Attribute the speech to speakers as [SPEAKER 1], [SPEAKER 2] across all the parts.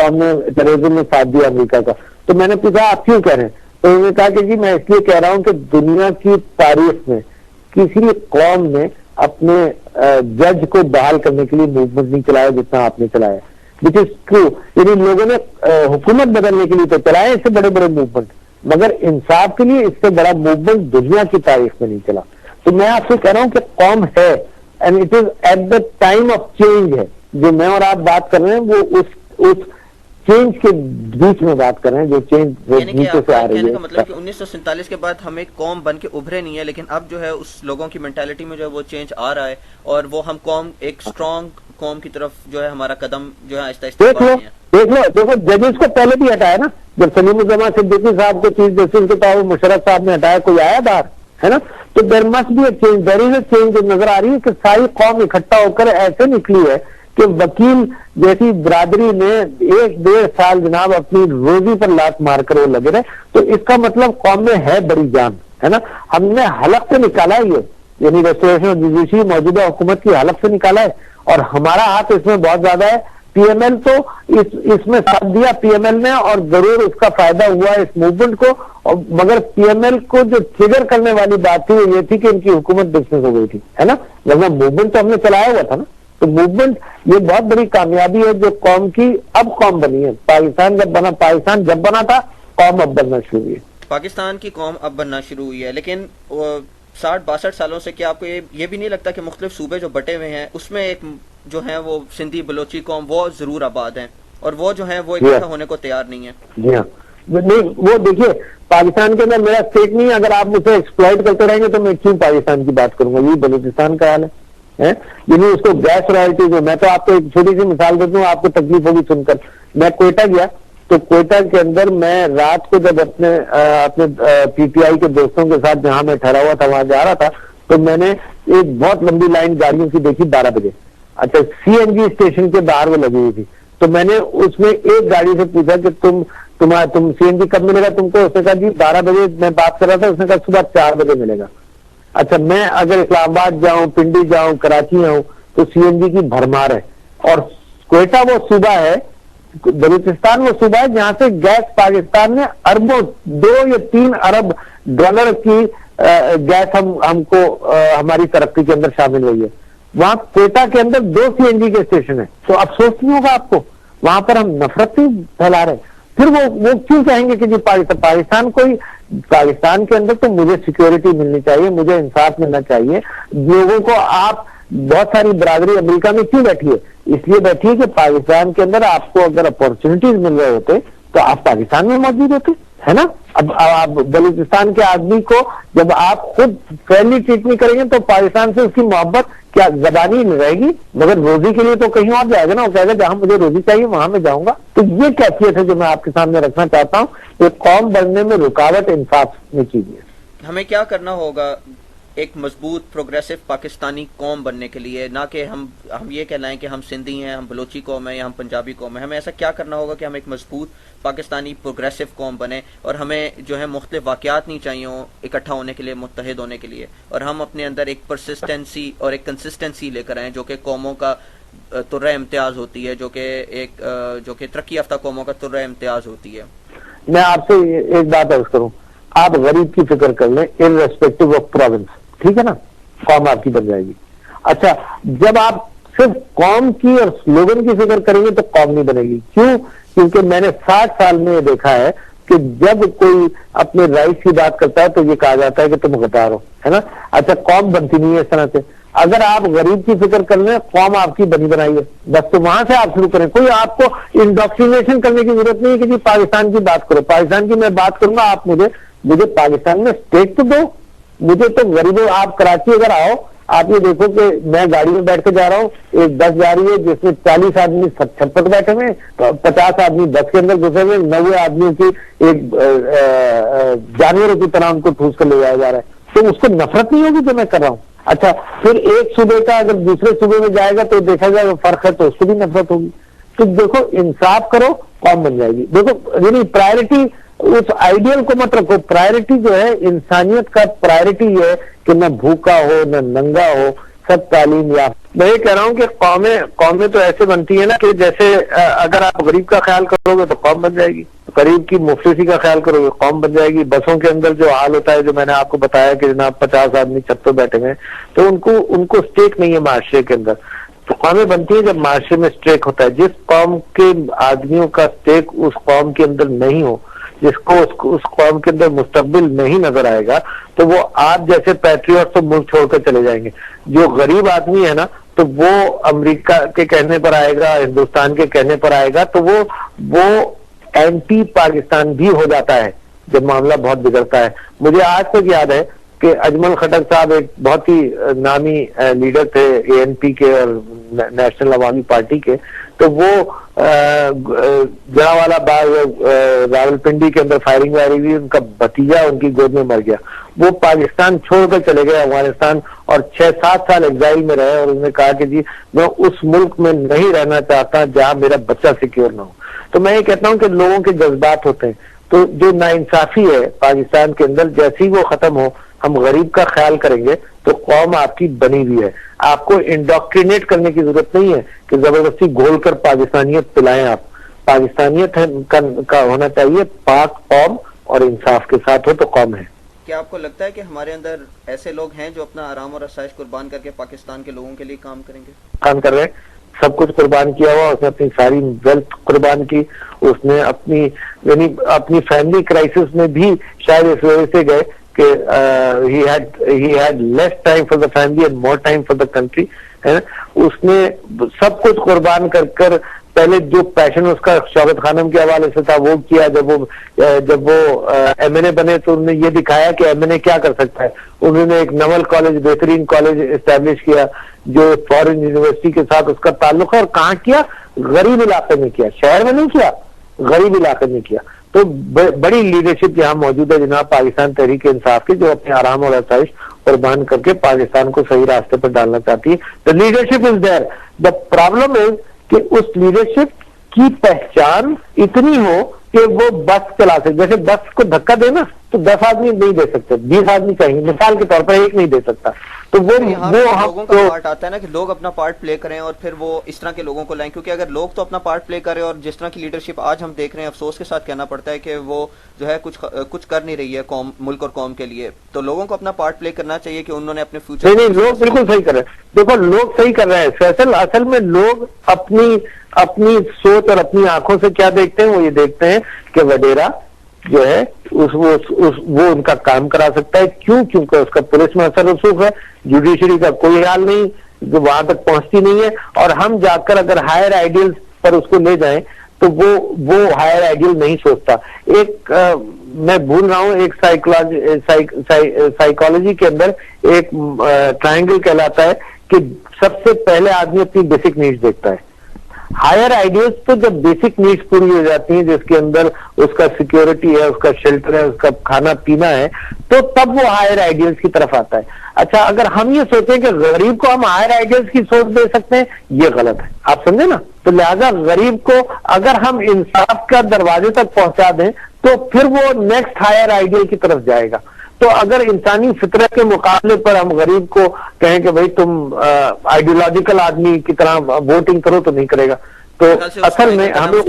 [SPEAKER 1] कौम ने टेररिज्म में साथ दिया अमेरिका का। तो मैंने पूछा आप क्यों कह रहे हैं, तो उन्होंने कहा कि जी मैं इसलिए कह रहा हूं कि दुनिया की तारीख में किसी कौम ने अपने जज को बहाल करने के लिए मूवमेंट नहीं चलाया जितना आपने चलाया, विच इज ट्रू। यानी लोगों ने हुकूमत बदलने के लिए तो चलाया इससे बड़े बड़े मूवमेंट, मगर इंसाफ के लिए इससे बड़ा मूवमेंट दुनिया की तारीख में नहीं चला। तो मैं आपसे कह रहा हूं कि कौम है and it is at the time of change है। जो मैं और आप बात कर रहे हैं वो उस चेंज के बीच में बात कर रहे हैं, जो चेंज नीचे से आ रही है।
[SPEAKER 2] मतलब कि 1947 के बाद हम एक कौम बन के उभरे नहीं है, लेकिन अब जो है उस लोगों की मेंटालिटी में जो है वो चेंज आ रहा है और वो हम कौम एक स्ट्रॉन्ग कौम की तरफ जो है हमारा कदम जो है आहिस्ता आहिस्ता
[SPEAKER 1] देख लो देखो जजेस को पहले भी हटाया ना, जब सलीमुज़्ज़मान सिद्दीकी साहब को चीफ जस्टिस के तौर मुशर्रफ साहब ने हटाया, कोई आया बाहर, है ना। तो there must be a change, there is a change जो नजर आ रही है कि सारी कौम इकट्ठा होकर ऐसे निकली है कि वकील जैसी बिरादरी ने 1-1.5 साल जनाब अपनी रोजी पर लात मारकर वो लगे रहे। तो इसका मतलब कौम में है बड़ी जान, है ना। हमने हलक से निकाला है ये, यानी रेस्टोरेशन जुडिशरी मौजूदा हुकूमत की हलक से निकाला है और हमारा हाथ इसमें बहुत ज्यादा है। पीएमएल तो इसमें साथ दिया पीएमएल ने और जरूर इसका फायदा हुआ इस मूवमेंट को, और मगर पीएमएल को जो ट्रिगर करने वाली बात थी वो ये थी कि इनकी हुकूमत डिसमिस हो गई थी, है ना, वरना मूवमेंट तो हमने चलाया हुआ था ना। तो मूवमेंट ये बहुत बड़ी कामयाबी है जो कौम की अब कौम बनी है। पाकिस्तान जब बना था कौम अब बनना शुरू हुई है।
[SPEAKER 2] पाकिस्तान की कौम अब बनना शुरू हुई है, लेकिन 60-62 सालों से क्या आपको ये भी नहीं लगता कि मुख्तलिफ सूबे जो बटे हुए हैं उसमें एक जो है वो सिंधी बलोची कौम वो जरूर आबाद है और वो जो है वो इकट्ठा होने को तैयार नहीं है?
[SPEAKER 1] जी हाँ, नहीं वो देखिए पाकिस्तान के अंदर मेरा स्टेट नहीं है, अगर आप मुझसे एक्सप्लॉइट करते रहेंगे तो मैं क्यों पाकिस्तान की बात करूंगा। यही बलूचिस्तान का हाल है, यानी उसको गैस रॉयल्टीज है। मैं तो आपको एक छोटी सी मिसाल देता हूँ, आपको तकलीफ होगी सुनकर। मैं क्वेटा गया तो क्वेटा के अंदर मैं रात को जब अपने पीटीआई के दोस्तों के साथ जहां मैं ठहरा हुआ था वहां जा रहा था तो मैंने एक बहुत लंबी लाइन गाड़ियों की देखी 12 बजे। अच्छा, सीएनजी स्टेशन के बाहर वो लगी हुई थी। तो मैंने उसमें एक गाड़ी से पूछा कि तुम सीएनजी कब मिलेगा तुमको? उसने कहा जी 12 बजे मैं बात कर रहा था। उसने कहा सुबह 4 बजे मिलेगा। अच्छा, मैं अगर इस्लामाबाद जाऊं, पिंडी जाऊं, कराची आऊं तो सीएनजी की भरमार है। और क्वेटा वो सूबा है, बलूचिस्तान वो सूबा है जहां से गैस पाकिस्तान ने अरबों 2 या 3 अरब डॉलर की गैस हमको हमारी तरक्की के अंदर शामिल हुई है। वहां क्वेटा के अंदर 2 सीएनजी के स्टेशन है। तो अफसोस नहीं होगा आपको, वहां पर हम नफरत ही फैला रहे। फिर वो क्यों कहेंगे कि जी पाकिस्तान पाकिस्तान के अंदर तो मुझे सिक्योरिटी मिलनी चाहिए, मुझे इंसाफ मिलना चाहिए। लोगों को आप बहुत सारी बरादरी अमेरिका में क्यों बैठी है? इसलिए बैठी है कि पाकिस्तान के अंदर आपको अगर अपॉर्चुनिटीज मिल रहे होते तो आप पाकिस्तान में मौजूद होते, है ना। अब बलूचिस्तान के आदमी को जब आप खुद फेयरली ट्रीट नहीं करेंगे तो पाकिस्तान से उसकी मोहब्बत क्या जबानी नहीं रहेगी, मगर रोजी के लिए तो कहीं और जाएगा ना। वो कहेगा जहां मुझे रोजी चाहिए वहां मैं जाऊंगा। तो ये कैफियत है जो मैं आपके सामने रखना चाहता हूँ। ये कौम बनने में रुकावट इंसाफ में कीजिए।
[SPEAKER 2] हमें क्या करना होगा एक मजबूत प्रोग्रेसिव पाकिस्तानी कौम बनने के लिए, ना कि हम ये कहलाएं कि हम सिंधी हैं, हम बलोची कौम है या हम पंजाबी कौम है। हमें ऐसा क्या करना होगा कि हम एक मजबूत पाकिस्तानी प्रोग्रेसिव कौम बने और हमें जो है मुख्तलिफ वाक़यात नहीं चाहिए हो इकट्ठा होने के लिए, मुत्तहिद होने के लिए, और हम अपने अंदर एक परसिस्टेंसी और एक कंसिस्टेंसी लेकर आए जो कि कौमों का तुर्रा इम्तियाज होती है, जो कि तरक्की याफ्ता कौमों का तुर्रा इम्तियाज होती है।
[SPEAKER 1] मैं आपसे एक बात अर्ज करूं, आप गरीब की फिक्र कर लें इररेस्पेक्टिव ऑफ प्रोविंस, ठीक है ना, कौम आपकी बन जाएगी। अच्छा, जब आप सिर्फ कौम की और स्लोगन की फिक्र करेंगे तो कौम नहीं बनेगी। क्यों? क्योंकि मैंने 60 साल में ये देखा है कि जब कोई अपने राइट की बात करता है तो ये कहा जाता है कि तुम गद्दार हो, है ना। अच्छा, कौम बनती नहीं है इस तरह से। अगर आप गरीब की फिक्र कर लें, कौम आपकी बनी बनाई है, बस तो वहां से आप शुरू करें। कोई आपको इंडोक्ट्रिनेशन करने की जरूरत नहीं है कि जी पाकिस्तान की बात करो। पाकिस्तान की मैं बात करूंगा, आप मुझे पाकिस्तान में स्टेट तो दो। मुझे तो गरीबों, आप कराची अगर आओ, आप ये देखो कि मैं गाड़ी में बैठ के जा रहा हूँ, एक बस जा रही है जिसमें 40 आदमी छत पर बैठे हुए, 50 आदमी बस के अंदर घुसे हुए, 90 आदमियों की एक जानवरों की तरह उनको ठूस कर ले जाया जा रहा है। तो उसको नफरत नहीं होगी जो मैं कर रहा हूँ। अच्छा, फिर एक सूबे का अगर दूसरे सूबे में जाएगा तो देखा जाएगा फर्क है तो उसको भी नफरत होगी। तो देखो, इंसाफ करो, कौम बन जाएगी। देखो, यानी प्रायोरिटी उस आइडियल को मत रखो। प्रायोरिटी जो है इंसानियत का प्रायोरिटी है कि न भूखा हो न नंगा हो, सब तालीम याफ्ता मैं ये कह रहा हूँ कि कौमें तो ऐसे बनती है ना कि जैसे अगर आप गरीब का ख्याल करोगे तो कौम बन जाएगी, गरीब की मुफलिसी का ख्याल करोगे कौम बन जाएगी। बसों के अंदर जो हाल होता है, जो मैंने आपको बताया कि जनाब 50 आदमी छत पे बैठे हुए, तो उनको स्टेक नहीं है माशरे के अंदर। तो कौमें बनती है जब माशरे में स्टेक होता है। जिस कौम के आदमियों का स्टेक उस कौम के अंदर नहीं हो, जिसको उस कौम के अंदर मुस्तकबिल नहीं नजर आएगा, तो वो आप जैसे पैट्रियट तो मुल्क छोड़कर चले जाएंगे। जो गरीब आदमी है ना, तो वो अमेरिका के कहने पर आएगा, हिंदुस्तान के कहने पर आएगा, तो वो एंटी पाकिस्तान भी हो जाता है जब मामला बहुत बिगड़ता है। मुझे आज तक याद है कि अजमल खटक साहब एक बहुत ही नामी लीडर थे एएनपी के और नेशनल अवामी पार्टी के, तो वो जड़ावाला बाग रावलपिंडी के अंदर फायरिंग वायरिंग हुई, उनका भतीजा उनकी गोद में मर गया। वो पाकिस्तान छोड़कर चले गए अफगानिस्तान और 6-7 साल एग्जाइल में रहे, और उन्होंने कहा कि जी मैं उस मुल्क में नहीं रहना चाहता जहां मेरा बच्चा सिक्योर ना हो। तो मैं ये कहता हूं कि लोगों के जज्बात होते हैं, तो जो नाइंसाफी है पाकिस्तान के अंदर, जैसे ही वो खत्म हो, हम गरीब का ख्याल करेंगे तो कौम आपकी बनी हुई है। आपको इंडोक्ट्रिनेट करने की जरूरत नहीं है कि जबरदस्ती घोलकर पाकिस्तानियत पिलाएं। आप पाकिस्तानियत का होना चाहिए पाक कौम और इंसाफ के साथ हो तो कौम है।
[SPEAKER 2] क्या आपको लगता है कि हमारे अंदर ऐसे लोग हैं जो अपना आराम और आसाइश कुर्बान करके पाकिस्तान के लोगों के लिए काम करेंगे?
[SPEAKER 1] काम कर रहे हैं, सब कुछ कुर्बान किया हुआ। उसने अपनी सारी वेल्थ कुर्बान की, उसने अपनी फैमिली क्राइसिस में भी शायद इस वजह से गए कि he had less time for the family and more time for the country, है ना। उसने सब कुछ कुर्बान कर पहले जो पैशन उसका शौकत खानम के हवाले से था वो किया। जब वो एमएनए बने तो उन्होंने ये दिखाया कि एमएनए क्या कर सकता है। उन्होंने एक नवल कॉलेज, बेहतरीन कॉलेज एस्टेब्लिश किया जो फॉरेन यूनिवर्सिटी के साथ उसका ताल्लुक है, और कहाँ किया? गरीब इलाके में किया, शहर में नहीं किया, गरीब इलाके में किया। तो बड़ी लीडरशिप यहाँ मौजूद है जनाब पाकिस्तान तहरीक इंसाफ की, जो अपने आराम और आसाइश कुर्बान करके पाकिस्तान को सही रास्ते पर डालना चाहती है। The leadership is there. The problem is कि उस लीडरशिप की पहचान इतनी हो कि वो बस चला सके। जैसे बस को धक्का देना तो 10 आदमी नहीं दे सकते, 20 आदमी चाहिए, मिसाल के तौर पर एक नहीं दे सकता। तो वो
[SPEAKER 2] लोगों का पार्ट आता है ना कि लोग अपना पार्ट प्ले करें और फिर वो इस तरह के लोगों को लाएं, क्योंकि अगर लोग तो अपना पार्ट प्ले करें और जिस तरह की लीडरशिप आज हम देख रहे हैं, अफसोस के साथ कहना पड़ता है कि वो जो है कुछ कर नहीं रही है कौम, मुल्क और कौम के लिए। तो लोगों को अपना पार्ट प्ले करना चाहिए कि उन्होंने अपने फ्यूचर।
[SPEAKER 1] नहीं, लोग बिल्कुल सही कर रहे हैं। देखो लोग सही कर रहे हैं फैसल। असल में लोग अपनी सोच और अपनी आंखों से क्या देखते हैं, वो ये देखते हैं कि वडेरा जो है वो उनका काम करा सकता है। क्योंकि उसका पुलिस में असर रसूख है, जुडिशरी का कोई हाल नहीं, जो वहां तक पहुंचती नहीं है। और हम जाकर अगर हायर आइडियल्स पर उसको ले जाएं तो वो हायर आइडियल नहीं सोचता। मैं भूल रहा हूं, एक साइकोलॉजी के अंदर एक ट्रायंगल कहलाता है कि सबसे पहले आदमी अपनी बेसिक नीड्स देखता है। हायर आइडियल्स तो जब बेसिक नीड्स पूरी हो जाती हैं, जिसके अंदर उसका सिक्योरिटी है, उसका शेल्टर है, उसका खाना पीना है, तो तब वो हायर आइडियल्स की तरफ आता है। अच्छा, अगर हम ये सोचें कि गरीब को हम हायर आइडियल्स की सोच दे सकते हैं, ये गलत है। आप समझे ना। तो लिहाजा गरीब को अगर हम इंसाफ का दरवाजे तक पहुंचा दें तो फिर वो नेक्स्ट हायर आइडियल की तरफ जाएगा। तो अगर इंसानी फितरत के मुकाबले पर हम गरीब को कहें कि भाई तुम आइडियोलॉजिकल आदमी की तरह वोटिंग करो, तो नहीं करेगा। तो असल में हमें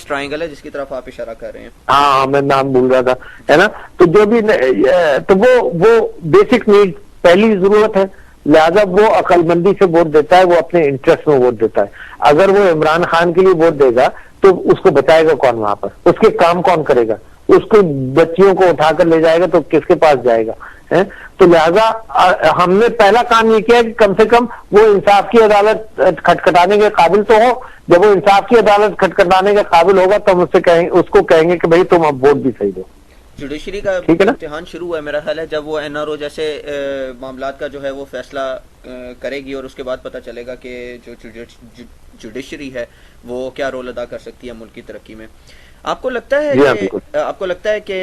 [SPEAKER 2] ट्रायंगल है जिसकी तरफ आप इशारा कर रहे हैं।
[SPEAKER 1] हाँ, मैं नाम भूल रहा था, है ना। तो जो भी तो वो बेसिक नीड पहली जरूरत है। लिहाजा वो अकलमंदी से वोट देता है, वो अपने इंटरेस्ट में वोट देता है। अगर वो इमरान खान के लिए वोट देगा तो उसको बचाएगा कौन वहां पर? उसके काम कौन करेगा? उसको बच्चियों को उठाकर ले जाएगा तो किसके पास जाएगा? है। तो लिहाजा हमने पहला काम ये किया कि कम से कम वो इंसाफ की अदालत खटखटाने के काबिल तो हो। जब वो इंसाफ की अदालत खटखटाने के काबिल होगा तो हम उसको कहेंगे कि भाई तुम अब वोट भी सही दो।
[SPEAKER 2] जुडिशरी का इम्तिहान शुरू हुआ है मेरा ख्याल है, जब वो एनआरओ जैसे मामलात का जो है वो फैसला करेगी और उसके बाद पता चलेगा कि जो जुडिशरी है वो क्या रोल अदा कर सकती है मुल्क की तरक्की में। आपको लगता है कि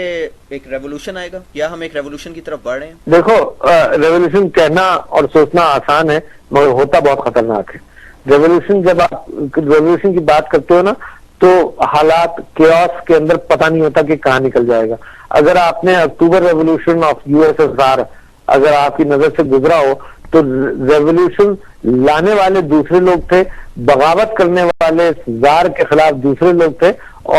[SPEAKER 2] एक रेवोल्यूशन आएगा या हम एक रेवोल्यूशन की तरफ बढ़ रहे हैं? देखो,
[SPEAKER 1] रेवोल्यूशन कहना और सोचना आसान है मगर होता बहुत खतरनाक है। रेवोल्यूशन, जब आप रेवोल्यूशन की बात करते हो ना, तो हालात केओस के अंदर पता नहीं होता कि कहाँ निकल जाएगा। अगर आपने अक्टूबर रेवोल्यूशन ऑफ यूएसएसआर अगर आपकी नजर से गुजरा हो तो रेवोल्यूशन लाने वाले दूसरे लोग थे, बगावत करने वाले जार के खिलाफ दूसरे लोग थे, और